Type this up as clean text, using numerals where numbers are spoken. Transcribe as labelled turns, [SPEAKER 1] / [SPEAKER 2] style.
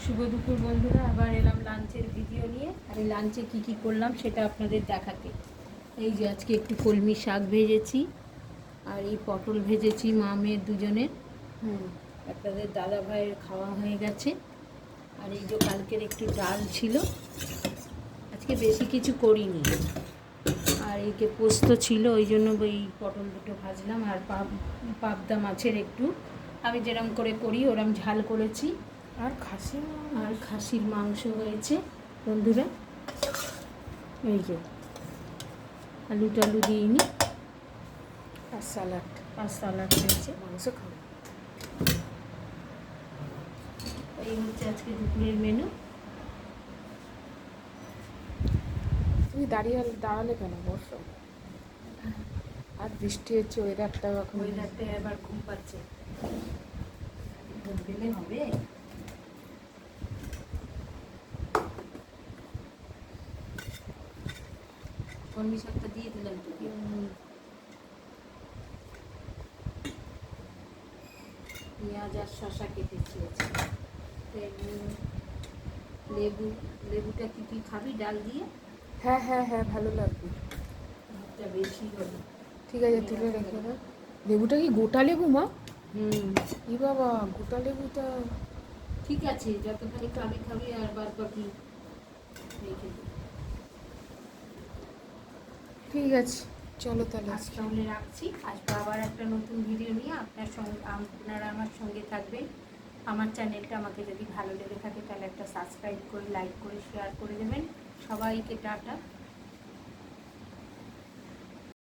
[SPEAKER 1] শুভ দুপুর বন্ধুরা, আবার এলাম লাঞ্চের ভিডিও নিয়ে। আর এই লাঞ্চে কী কী করলাম সেটা আপনাদের দেখাতে। এই যে আজকে একটু কলমি শাক ভেজেছি, আর এই পটল ভেজেছি মা মেয়ের দুজনের। আপনাদের দাদা ভাইয়ের খাওয়া হয়ে গেছে। আর এই যে কালকের একটু ডাল ছিল, আজকে বেশি কিছু করিনি। আর এইকে পোস্ত ছিল, ওই জন্য ওই পটল দুটো ভাজলাম। আর পাবদা মাছের একটু আমি যেরম করে করি ওরম ঝাল করেছি। আর খাসির মাংস হয়েছে বন্ধুরা। এই যে আলু টালু দিইনি,
[SPEAKER 2] আর স্যালাড
[SPEAKER 1] হয়েছে।
[SPEAKER 2] মাংস খাবো।
[SPEAKER 1] এই হচ্ছে আজকে দুপুরের মেনু।
[SPEAKER 2] তুমি দাঁড়ালে কেন? বসো। আর বৃষ্টি হচ্ছে, ওয়েদারটাও এখন
[SPEAKER 1] এবার ঘুম পাচ্ছে, ঘুম পেলে হবে। কলমি শাকটা দিয়ে দিলাম তো, পেঁয়াজ আর শশা কেটেছি। লেবুটা কি খাবি ডাল দিয়ে?
[SPEAKER 2] হ্যাঁ হ্যাঁ হ্যাঁ, ভালো লাগবে।
[SPEAKER 1] ভাতটা বেশি হলো।
[SPEAKER 2] ঠিক আছে, তুলে রেখে দাও। লেবুটা কি গোটা লেবু মা? ই বাবা, গোটা লেবুটা
[SPEAKER 1] ঠিক আছে, যতখানি খাবি আর বাদ বাকি রেখে দিই।
[SPEAKER 2] ঠিক আছে, চলো তাহলে
[SPEAKER 1] আজ তাহলে রাখছি। আসবো আবার একটা নতুন ভিডিও নিয়ে। আপনারা আমার সঙ্গে থাকবেন। আমার চ্যানেলটা আমাকে যদি ভালো লেগে থাকে তাহলে একটা সাবস্ক্রাইব করে, লাইক করে, শেয়ার করে দেবেন। সবাইকে টাটা।